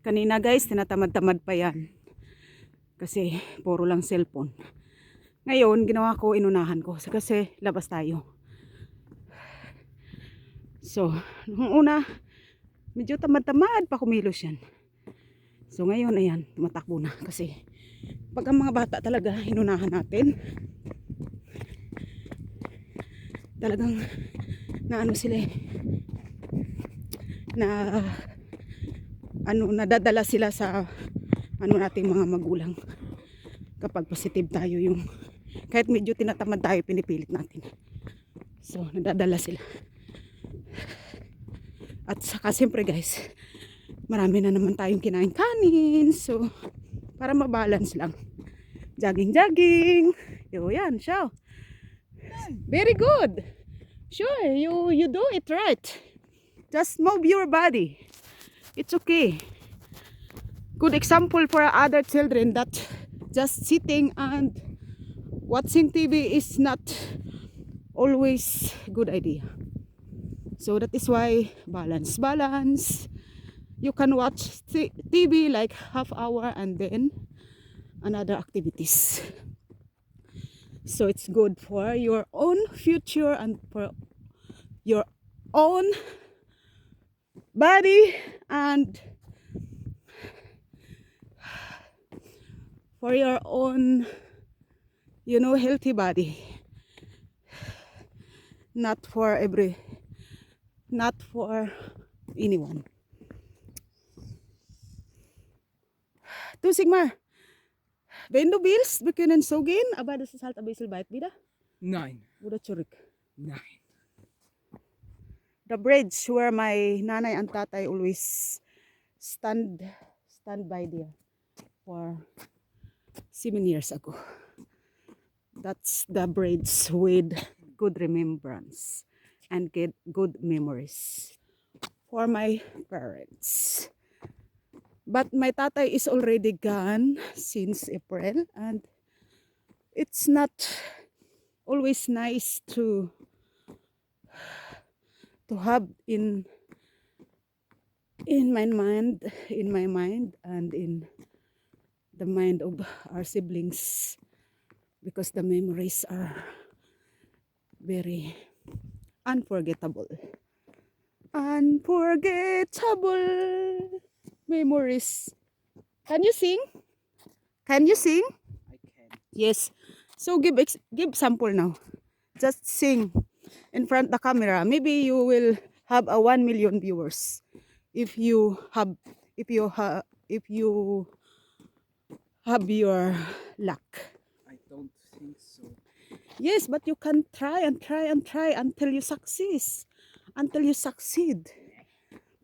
Kanina guys, tinatamad-tamad pa yan. Kasi puro lang cellphone. Ngayon, ginawa ko, inunahan ko. Kasi labas tayo. So, nung una, medyo tamad-tamad pa kumilos yan. So ngayon, ayan, tumatakbo na. Kasi pag ang mga bata talaga, inunahan natin. Talagang, na ano sila eh. Nadadala sila sa nating mga magulang. Kapag positive tayo yung, kahit medyo tinatamad tayo, pinipilit natin. So, nadadala sila. At saka siyempre guys, marami na naman tayong kinain kanin. So, para mabalance lang. Jogging. Yo, yan, siya. Very good. Sure, you do it right. Just move your body. It's okay. Good example for other children that just sitting and watching TV is not always good idea. So that is why balance. You can watch TV like half hour and then another activities. So it's good for your own future and for your own body and for your own, healthy body. Not for anyone. Tu Sigmar. Ben du willst, wir können so gehen, aber das ist halt ein bisschen weit wieder. Nein. Oder zurück. Nein. The bridge where my nanay and tatay always stand by there for 7 years ago. That's the bridge with good remembrance and good memories for my parents. But my tatay is already gone since April, and it's not always nice to have in my mind and in the mind of our siblings, because the memories are very unforgettable memories. Can you sing? I can. Yes. So give sample now. Just sing in front the camera. Maybe you will have a 1 million viewers if you have your luck. I don't think so. Yes, but you can try until you succeed.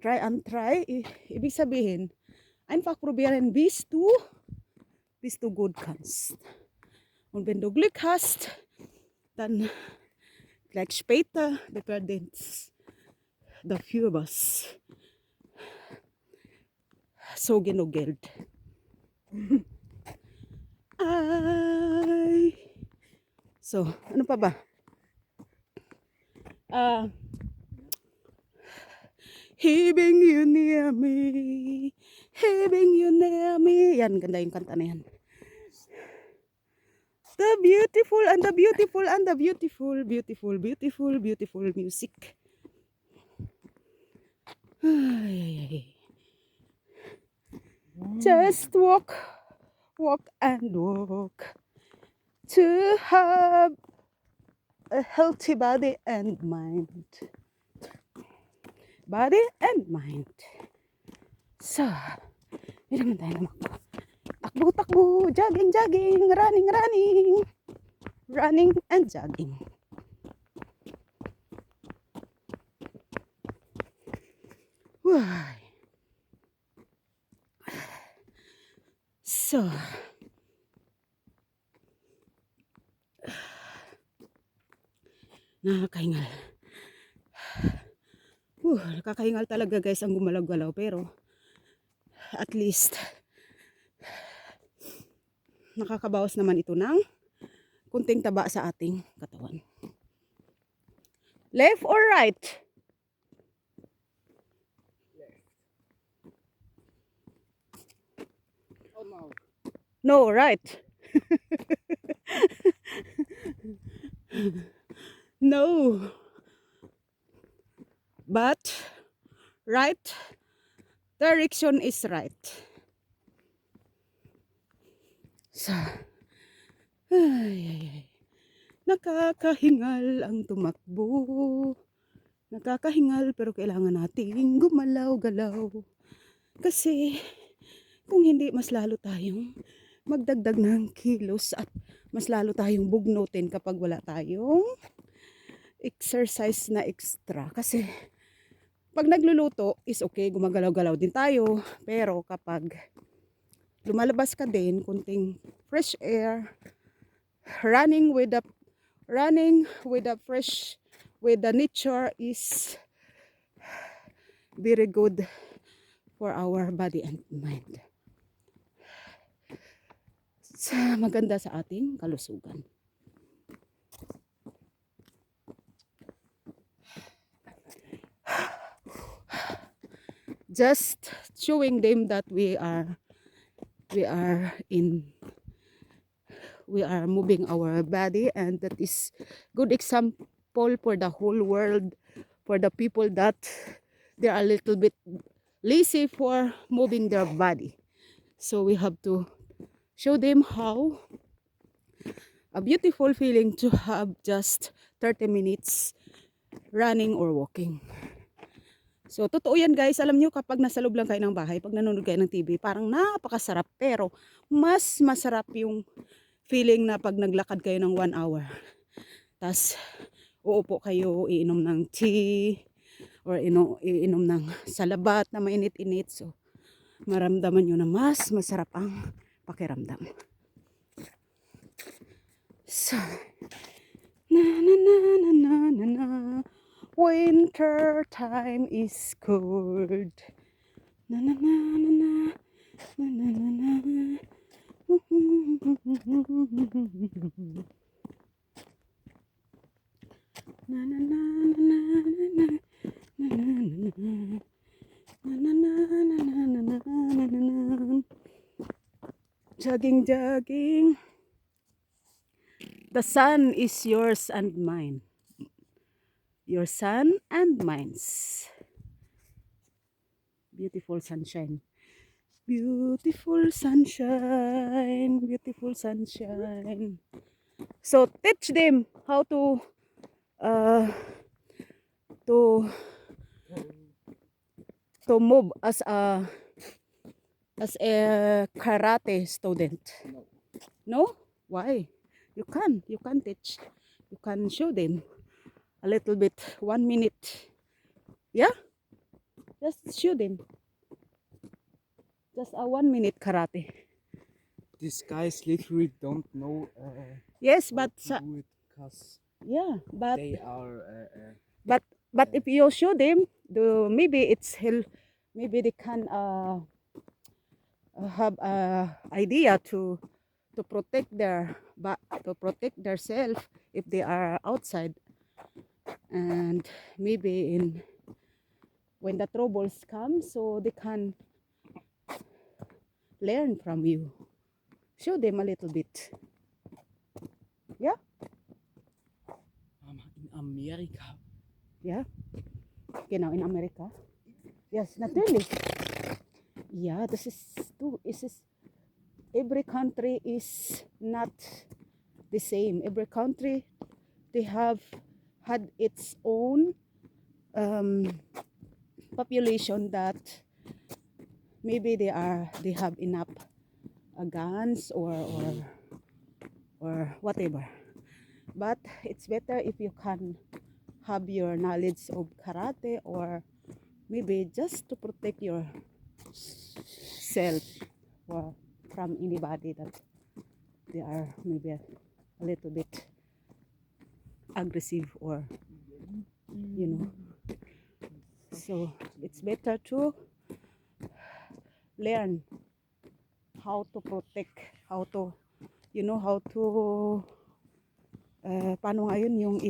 Try and try. Ibig sabihin, einfach probieren bis du gut kannst. Und wenn du Glück hast, dann gleich später werden dafür was so genug Geld. Ay. So, ano pa ba? Having you near me. Yan, ganda yung kanta na yan. The beautiful music. Ay. Just walk and walk to have a healthy body and mind. So, hindi naman tayo namakbo. Takbo, jogging, running and jogging. Why? So, nakakahingal. Nakakahingal talaga guys ang gumalaw-galaw, pero at least nakakabawas naman ito ng kunting taba sa ating katawan. Left or right? now. No, right. No. But right direction is right. So, ay. Nakakahingal ang tumakbo. Nakakahingal pero kailangan nating gumalaw-galaw. Kasi kung hindi mas lalo tayong magdagdag ng kilos at mas lalo tayong bugnutin kapag wala tayong exercise na extra. Kasi pag nagluluto is okay, gumagalaw-galaw din tayo. Pero kapag lumalabas ka din, kunting fresh air, running with the fresh with the nature is very good for our body and mind. Maganda sa ating kalusugan. Just showing them that we are moving our body, and that is good example for the whole world, for the people that they are a little bit lazy for moving their body. So we have to show them how a beautiful feeling to have just 30 minutes running or walking. So, totoo yan guys. Alam nyo, kapag nasa loob lang kayo ng bahay, pag nanonood kayo ng TV, parang napakasarap. Pero, mas masarap yung feeling na pag naglakad kayo ng 1 hour. Tapos, uupo kayo, iinom ng tea, or iinom ng salabat na mainit-init. So, maramdaman nyo na mas masarap ang pakiramdam. So, na na na na na na na. Winter time is cold. Na na na na na na na na na. Na na na na na na. Jogging, jogging. The sun is yours and mine. Your sun and mine's. Beautiful sunshine. Beautiful sunshine. Beautiful sunshine. So teach them how to move as a karate student. No. No? Why? You can teach. You can show them a little bit, 1 minute. Yeah? Just show them. Just a 1 minute karate. These guys literally don't know Yes, how but to do it because yeah, but they are if you show them, maybe maybe they can have a idea to protect to protect themselves if they are outside, and maybe when the troubles come, so they can learn from you. Show them a little bit. Yeah? in America. Yeah? Genau, in America. Yes, natürlich. Yeah, this is every country is not the same. Every country, they have had its own population that maybe they have enough guns or whatever. But it's better if you can have your knowledge of karate, or maybe just to protect yourself from anybody that they are maybe a little bit aggressive, or you know. So it's better to learn how to protect, how to paano nga yun yung